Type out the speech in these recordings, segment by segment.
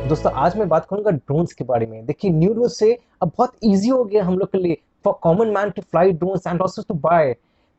दोस्तों आज मैं बात करूंगा ड्रोन्स के बारे में। देखिए न्यू रूल्स से अब बहुत इजी हो गया हम लोग के लिए for common man to fly drones and also to buy.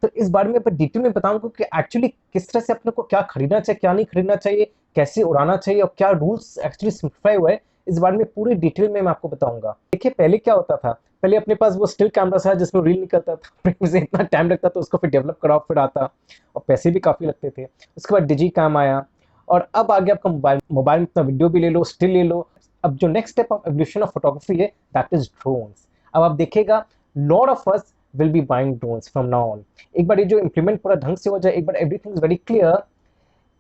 तो इस बारे में डिटेल में बताऊंगा कि एक्चुअली किस तरह से अपने को क्या खरीदना चाहिए, क्या नहीं खरीदना चाहिए, कैसे उड़ाना चाहिए और क्या रूल्स एक्चुअली सिंप्लीफाई हुए हैं। इस बारे में पूरी डिटेल में मैं आपको बताऊंगा। देखिए पहले क्या होता था, पहले अपने पास वो स्टिल कैमरा था जिसमें रील निकलता था मुझे इतना टाइम लगता था उसको फिर डेवलप कराओ फिर आता, और पैसे भी काफ़ी लगते थे। उसके बाद डिजी कैम आया और अब आ गया आपका मोबाइल। मोबाइल में अपना वीडियो भी ले लो, स्टिल ले लो। अब जो next step of evolution of photography है दैट इज ड्रोन्स। अब आप देखिएगा lot of us will be buying drones from now on. एक बार ये जो इम्प्लीमेंट पूरा ढंग से हो जाए, एक बार everything is very clear,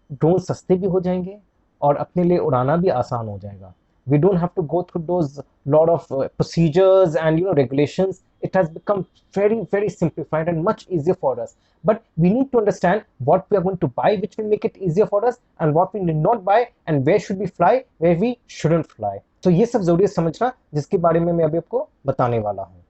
drone सस्ते भी हो जाएंगे और अपने लिए उड़ाना भी आसान हो जाएगा। We don't have to go through those lot of procedures and regulations. It has become very simplified and much easier for us. But we need to understand what we are going to buy, which will make it easier for us, and what we need not buy, and where should we fly, where we shouldn't fly. तो ये सब जरूरी है समझना, जिसके बारे में मैं अभी आपको बताने वाला हूँ।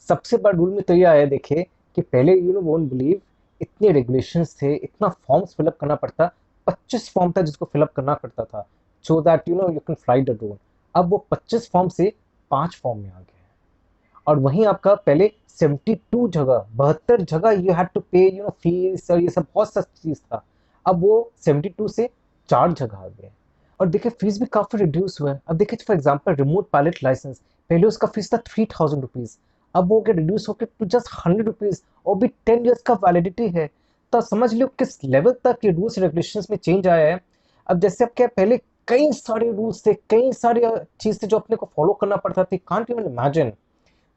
सबसे बड़ा रूल में तो ये आया, देखिए कि पहले वोंट बिलीव इतने रेगुलेशंस थे, इतना फॉर्म्स फिलअप करना पड़ता, 25 फॉर्म था जिसको फिलअप करना पड़ता था so that you can fly the drone. अब वो 25 फॉर्म से 5 फॉर्म में आ गए हैं। और वहीं आपका पहले 72 जगह 72 जगह यू हैड टू पे फीस और ये सब बहुत सा चीज़ था। अब वो 72 से 4 जगह आ गए। और देखिए फीस भी काफ़ी रिड्यूस हुआ है। अब देखिए for example remote pilot licence, पहले उसका फीस था 3000 रुपीज़, अब वो क्या रिड्यूस होकर टू जस्ट 100 रुपीज़, और भी 10 ईयर्स का वैलिडिटी है। तो समझ लो किस लेवल तक ये रूल्स रेगुलेशंस में चेंज आया है। अब जैसे अब क्या, पहले कई सारे रूल्स थे, कई सारे चीज़ थे जो अपने को फॉलो करना पड़ता थी, कांट इवन इमेजिन।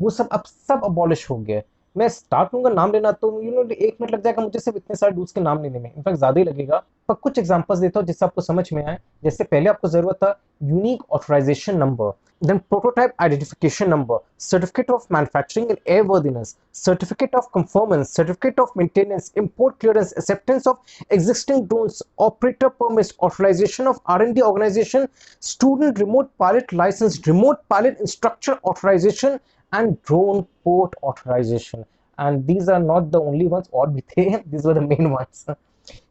वो सब अब सब अबॉलिश हो गया है। मैं स्टार्ट करूंगा नाम लेना तो 1 मिनट लग जाएगा मुझे सिर्फ इतने सारे रूल्स के नाम लेने में, इनफैक्ट ज़्यादा ही लगेगा। पर कुछ एग्जांपल्स देता हूँ जिससे आपको समझ में आए। जैसे पहले आपको ज़रूरत था unique authorisation number, then prototype identification number, certificate of manufacturing and airworthiness, certificate of conformance, certificate of maintenance, import clearance, acceptance of existing drones, operator permits, authorization of R&D organization, student remote pilot license, remote pilot instructor authorization, and drone port authorization. And these are not the only ones, और भी थे, these were the main ones.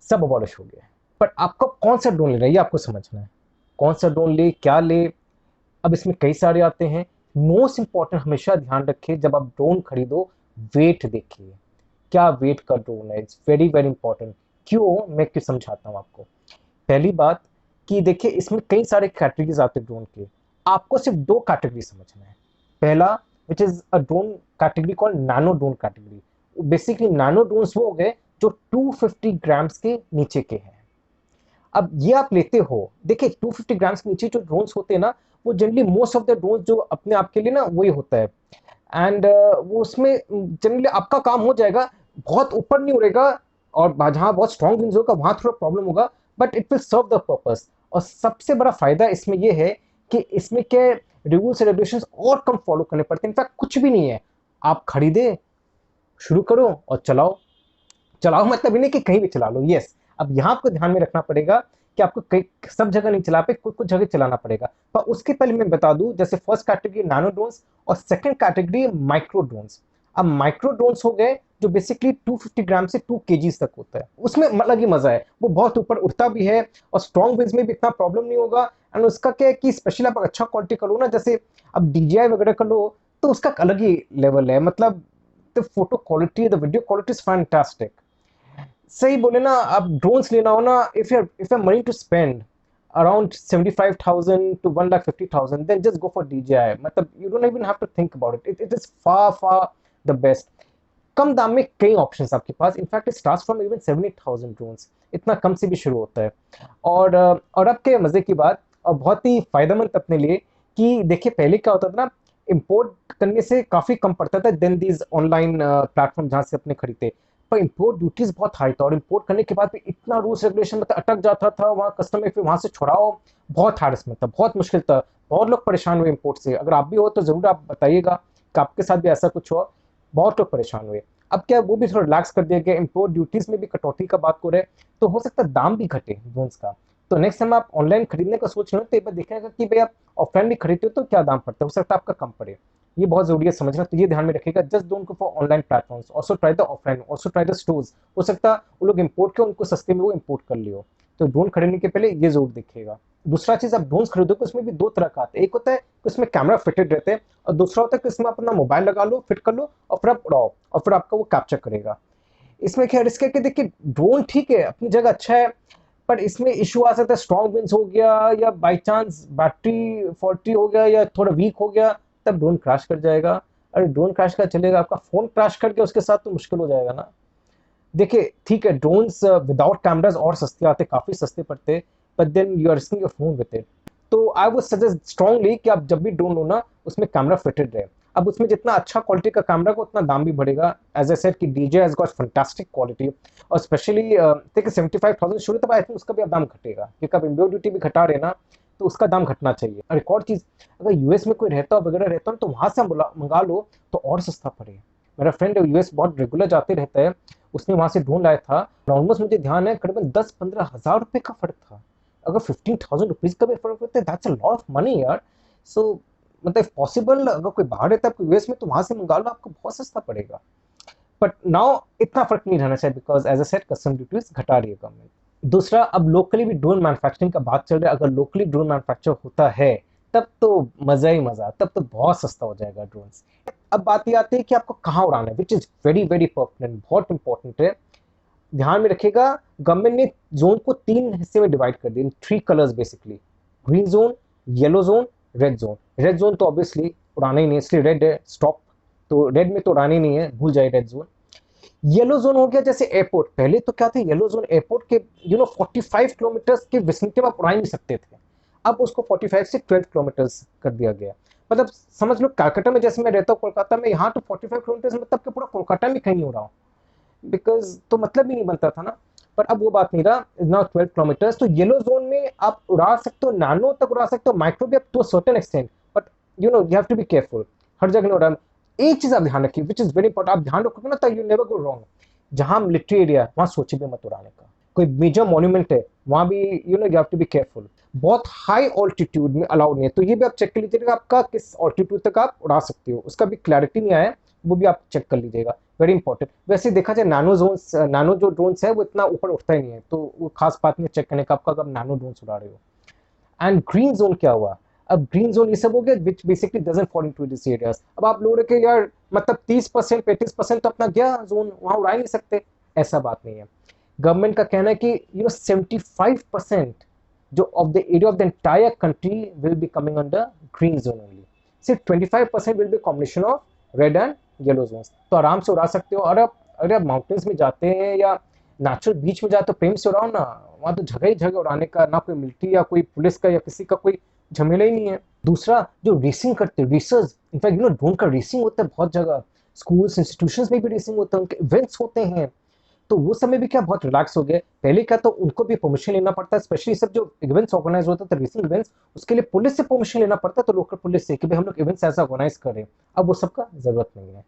सब abolish हो गए। पर आपको कौन सा ड्रोन ले रहा है ये आपको समझना है, कौन सा ड्रोन ले, क्या ले। अब इसमें कई सारे आते हैं। मोस्ट इंपॉर्टेंट हमेशा ध्यान रखिए जब आप ड्रोन खरीदो, वेट देखिए, क्या वेट का ड्रोन है। It's very important. क्यों, मैं क्यों समझाता हूँ आपको। पहली बात कि देखिए इसमें कई सारे कैटेगरीज आते हैं ड्रोन के, आपको सिर्फ 2 कैटेगरी समझना है। पहला which is a drone category called nano drone category. Basically nano drones वो हो गए जो 250 ग्राम्स के नीचे के हैं। अब ये आप लेते हो, देखिए 250 ग्राम्स के नीचे जो ड्रोन्स होते हैं ना, वो generally most of the drones जो अपने आप के लिए ना वही होता है। एंड वो उसमें जनरली आपका काम हो जाएगा, बहुत ऊपर नहीं उड़ेगा, और जहाँ बहुत स्ट्रॉन्ग विंड्स होगा वहाँ थोड़ा प्रॉब्लम होगा, but it will serve the purpose. और सबसे बड़ा फायदा इसमें यह है कि इसमें क्या रूल्स एंड रेगुलेशंस और कम फॉलो करने पड़ते हैं। इनफैक्ट कुछ भी नहीं है, आप खरीदे, शुरू करो और चलाओ। चलाओ मतलब ये नहीं कि कहीं भी चला लो, यस। अब यहाँ आपको ध्यान में रखना पड़ेगा कि आपको कई सब जगह नहीं चला पे, कुछ कुछ जगह चलाना पड़ेगा। पर उसके पहले मैं बता दूं, जैसे फर्स्ट कैटेगरी नैनो ड्रोन्स और सेकंड कैटेगरी माइक्रो ड्रोन्स। अब माइक्रो ड्रोन्स हो गए जो बेसिकली 250 ग्राम से 2 केजीज तक होता है। उसमें अलग ही मजा है, वो बहुत ऊपर उड़ता भी है और स्ट्रॉन्ग विंड्स में भी इतना प्रॉब्लम नहीं होगा। एंड उसका क्या है कि स्पेशली आप अच्छा क्वालिटी का लो ना, जैसे अब DJI वगैरह का लो, तो उसका अलग ही लेवल है। मतलब the photo quality, the video quality is fantastic. सही बोले ना, आप ड्रोन्स लेना हो ना, if you're money to spend around 75,000 to 1,50,000, then just go for DJI. मतलब you don't even have to think about it. It is far the best. कम दाम में कई ऑप्शंस आपके पास, in fact it starts from even 7,000 drones, इतना कम से भी शुरू होता है। और अब के मजे की बात और बहुत ही फायदेमंद अपने लिए कि देखिए पहले क्या होता था ना, इंपोर्ट करने से काफी कम पड़ता था देन दीज ऑनलाइन प्लेटफॉर्म जहाँ से अपने खरीदते। पर इंपोर्ट ड्यूटीज बहुत हाई था, और इंपोर्ट करने के बाद भी इतना रूल्स रेगुलेशन मतलब अटक जाता था वहाँ कस्टमर, फिर वहाँ से छुड़ाओ, बहुत हैरेसमेंट था, बहुत मुश्किल था, बहुत लोग परेशान हुए इंपोर्ट से। अगर आप भी हो तो जरूर आप बताइएगा कि आपके साथ भी ऐसा कुछ हुआ, बहुत लोग परेशान हुए। अब क्या वो भी थोड़ा रिलैक्स कर दिया गया, इंपोर्ट ड्यूटीज में भी कटौती का बात हो रहा है, तो हो सकता है दाम भी घटे ड्रोन्स का। तो नेक्स्ट टाइम आप ऑनलाइन खरीदने का सोच रहे हो तो एक बार देखिएगा कि भाई आप ऑफलाइन भी खरीदते हो तो क्या दाम पड़ता है, हो सकता है आपका कम पड़े। ये बहुत जरूरी है समझना, तो ये ध्यान में रखिएगा। Just don't go for online platforms, also try the offline, also try the stores. हो सकता है वो लोग इंपोर्ट के उनको सस्ते में वो इंपोर्ट कर लियो। तो ड्रोन खरीदने के पहले ये जरूर देखिएगा। दूसरा चीज, आप ड्रोन्स खरीदोगे उसमें भी दो तरह का आता है। एक होता है कि उसमें कैमरा फिटेड रहते हैं, और दूसरा होता है कि उसमें अपना मोबाइल लगा लो, फिट कर लो, और फिर आप उड़ाओ, और फिर आपका वो कैप्चर करेगा। इसमें क्या रिस्क है कि देखिए ड्रोन ठीक है, अपनी जगह अच्छा है, पर इसमें इशू आ सकता है, स्ट्रॉन्ग विंड्स हो गया, या बाई चांस बैटरी फॉल्टी हो गया, या थोड़ा वीक हो गया, तब ड्रोन क्रैश कर जाएगा। अरे ड्रोन क्रैश कर चलेगा, आपका फोन क्रैश कर गया उसके साथ, तो मुश्किल हो जाएगा ना। देखिए ठीक है, ड्रोन्स विदाउट कैमराज और सस्ते आते, काफी सस्ते पड़ते, but then you are risking your phone with it. तो आई वुड सजेस्ट स्ट्रांगली कि आप जब भी ड्रोन लो ना, उसमें कैमरा फिटेड रहे। अब उसमें जितना अच्छा क्वालिटी का कैमरा को उतना दाम भी बढ़ेगा। एज ए सेड कि DJ has got fantastic quality, और स्पेशली देखिए 75,000 शुरू, तब आई थिंक उसका भी अब दाम घटेगा, क्योंकि अब इम्पोर्ट ड्यूटी भी घटा रहे ना, तो उसका दाम घटना चाहिए। और एक और चीज, अगर यूएस में कोई रहता वगैरह रहता ना, तो वहां से मंगा लो तो और सस्ता पड़ेगा। मेरा फ्रेंड यूएस बहुत रेगुलर जाते रहता है, उसने वहां से ड्रोन लाया था, ऑलमोस्ट मुझे ध्यान है करीबन 10-15 हज़ार रुपए का फर्क था। अगर 15,000 रुपीज का भी फर्क होता है, that's a lot of money यार। सो मतलब पॉसिबल, अगर कोई बाहर रहता है आपको यूएस में, तो वहां से मंगा लो, आपको बहुत सस्ता पड़ेगा। बट नाउ इतना फर्क नहीं रहना चाहिए, because as a said custom duties घटा रही है गवर्नमेंट। दूसरा, अब लोकली भी ड्रोन मैन्युफैक्चरिंग का बात चल रहा है, अगर लोकली ड्रोन मैन्युफैक्चर होता है, तब तो मजा ही मजा, तब तो बहुत सस्ता हो जाएगा ड्रोन्स। अब बात ये आती है कि आपको कहाँ उड़ाना है, which is very very perfect, बहुत इंपॉर्टेंट है। ध्यान में रखिएगा, गवर्नमेंट ने जोन को 3 हिस्से में डिवाइड कर दिया, 3 colours basically, green zone, yellow zone, red zone. Red zone तो ऑब्वियसली उड़ाना ही नहीं, इसलिए रेड है, स्टॉप। तो रेड में तो उड़ाना ही नहीं है, भूल जाए रेड जोन। येलो जोन हो गया जैसे एयरपोर्ट, पहले तो क्या था, येलो जोन एयरपोर्ट के 45 किलोमीटर के विसिनिटी में आप उड़ा ही नहीं सकते थे। अब उसको 45 से 12 किलोमीटर्स कर दिया गया। मतलब समझ लो कलकत्ता में, जैसे मैं रहता हूँ कोलकाता में, यहाँ तो 45 किलोमीटर मतलब कि पूरा कोलकाता में कहीं नहीं उड़ाओ, बिकॉज तो मतलब ही नहीं बनता था ना। पर अब वो बात नहीं रहा, इज नाउ 12 किलोमीटर्स। तो येलो जोन में आप उड़ा सकते हो, नैनो तक उड़ा सकते हो, माइक्रो भी up to certain extent, but you have to be careful, हर जगह नहीं उड़ा। एक चीज आप ध्यान रखिए, विच इज वेरी इंपॉर्टेंट, आप ध्यान रखोगे ना, तो यू नेवर गो रॉन्ग। जहां मिलिट्री एरिया, वहां सोचे भी मत उड़ाने का। कोई मेजर मॉन्यूमेंट है, वहां भी you have to be careful. बहुत हाई ऑल्टीट्यूड में अलाउड नहीं है, तो ये भी आप चेक कर लीजिएगा, आपका किस ऑल्टीट्यूड तक आप उड़ा सकते हो, उसका भी क्लैरिटी नहीं आया, वो भी आप चेक कर लीजिएगा, वेरी इंपॉर्टेंट। वैसे देखा जाए नैनो जोन्स, नैनो जो ड्रोन्स है वो इतना ऊपर उठता ही नहीं है, तो वो खास बात नहीं चेक करने का आपका, अगर नैनो ड्रोन्स उड़ा रहे हो। एंड ग्रीन जोन क्या हुआ, अब ग्रीन जोन ये सब हो गया which basically doesn't fall into this areas. अब आप लोग के यार मतलब 30% 35% तो अपना गया जोन, वहां उड़ा ही नहीं सकते, ऐसा बात नहीं है। गवर्नमेंट का कहना है कि 75% जो of the area of the entire country will be coming under green zone only. सिर्फ 25% will be combination of red and yellow zone, तो आराम से उड़ा सकते हो। और अब अगर आप माउंटेन्स में जाते हैं या नेचुरल बीच में जाते हो, प्रेम से उड़ाओ ना, वहां तो जगह ही जगह उड़ाने का, ना कोई मिलिट्री या कोई पुलिस का या किसी का कोई झमेला ही नहीं है। दूसरा, जो रेसिंग करते हैं, रेसर्स, इनफैक्ट ड्रोन का रेसिंग होता है बहुत जगह, स्कूल्स इंस्टीट्यूशंस में भी रेसिंग होता है, उनके इवेंट्स होते हैं, तो वो समय भी क्या बहुत रिलैक्स हो गए। पहले क्या तो उनको भी परमिशन लेना पड़ता है, स्पेशली सब जो इवेंट्स ऑर्गेनाइज होता था, रेसिंग इवेंट्स, उसके लिए पुलिस से परमिशन लेना पड़ता है, तो लोकल पुलिस से कि भाई हम लोग इवेंट्स ऐसा ऑर्गेनाइज करें। अब वो सबका जरूरत नहीं है।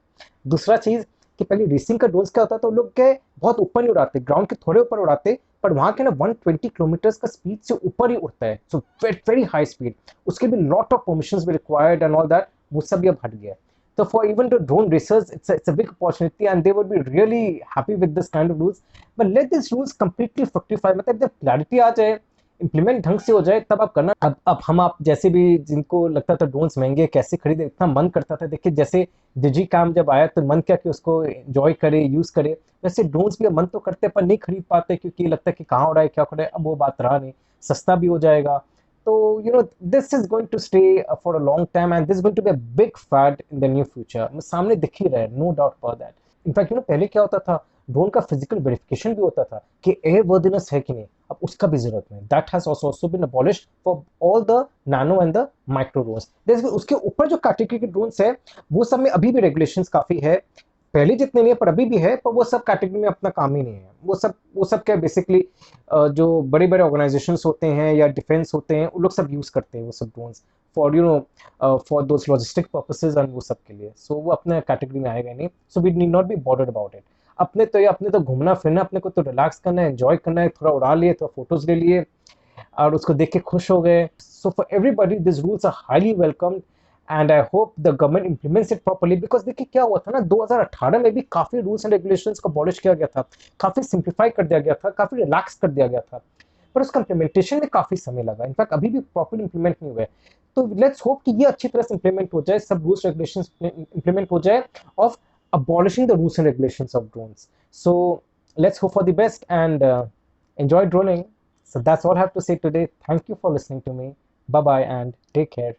दूसरा चीज कि पहले रेसिंग का ड्रोन्स क्या होता था, लोग के बहुत ऊपर नहीं उड़ाते, ग्राउंड के थोड़े ऊपर उड़ाते, पर वहां के ना 120 किलोमीटर का स्पीड से ऊपर ही उड़ता है, सो वेरी हाई स्पीड, उसके भी लॉट ऑफ परमिशंस भी रिक्वायर्ड एंड ऑल दैट, वो सब भी अब हट गया। So for even the drone racers, it's a big opportunity, and they would be really happy with this kind of rules. But let these rules completely fructify, मतलब जब clarity आ जाए, implement ढंग से हो जाए, तब आप करना। अब हम आप जैसे भी जिनको लगता था ड्रोन्स महंगे कैसे खरीदे, इतना मन करता था, देखिए जैसे डिजी काम जब आया तो मन क्या कि उसको एंजॉय करे, यूज करे, वैसे ड्रोन्स भी मन तो करते पर नहीं खरीद पाते, क्योंकि लगता है कि कहाँ उड़ाए क्या उड़ाए। अब वो बात रहा नहीं, सस्ता भी हो जाएगा। So, this is going to stay for a long time, and this is going to be a big fad in the near future. सामने दिख ही रहा है, no doubt about that. In fact पहले क्या होता था, ड्रोन का फिजिकल वेरिफिकेशन भी होता था कि एयर वर्दिनेस है कि नहीं, अब उसका भी जरूरत नहीं। That has also been abolished for all the nano and the micro drones. उसके ऊपर जो कैटेगरी के ड्रोन्स है, वो सब में अभी भी रेगुलेशंस काफी है, पहले जितने नहीं है पर अभी भी है, पर वो सब कैटेगरी में अपना काम ही नहीं है। वो सब क्या बेसिकली जो बड़े बड़े ऑर्गेनाइजेशंस होते हैं या डिफेंस होते हैं, वो लोग सब यूज करते हैं वो सब drones for for those logistic purposes and वो सब के लिए। सो वो अपने कैटेगरी में आएगा नहीं, so we need not be bothered about it. अपने तो घूमना फिरना, अपने को तो रिलैक्स करना है, एंजॉय करना है, थोड़ा उड़ा लिए, थोड़ा फोटोज ले लिए और उसको देख के खुश हो गए। So for everybody this rules are highly welcome, and I hope the government implements it properly. Because देखिए क्या हुआ था ना, 2018 में भी काफी रूल्स एंड रेगुलेशंस को अबॉलिश किया गया था, काफी सिंप्लीफाई कर दिया गया था, काफी रिलैक्स कर दिया गया था। पर उसका इम्प्लीमेंटेशन में काफ़ी समय लगा, इनफैक्ट अभी भी प्रॉपर इम्प्लीमेंट नहीं हुआ है। तो लेट्स होप कि ये अच्छी तरह से इम्प्लीमेंट हो जाए, सब रूल्स रेगुलेशंस इम्प्लीमेंट हो जाए of abolishing the rules and regulations of drones. So let's hope for the best and enjoy droning. So that's all I have to say today. Thank you for listening to me. Bye bye and take care.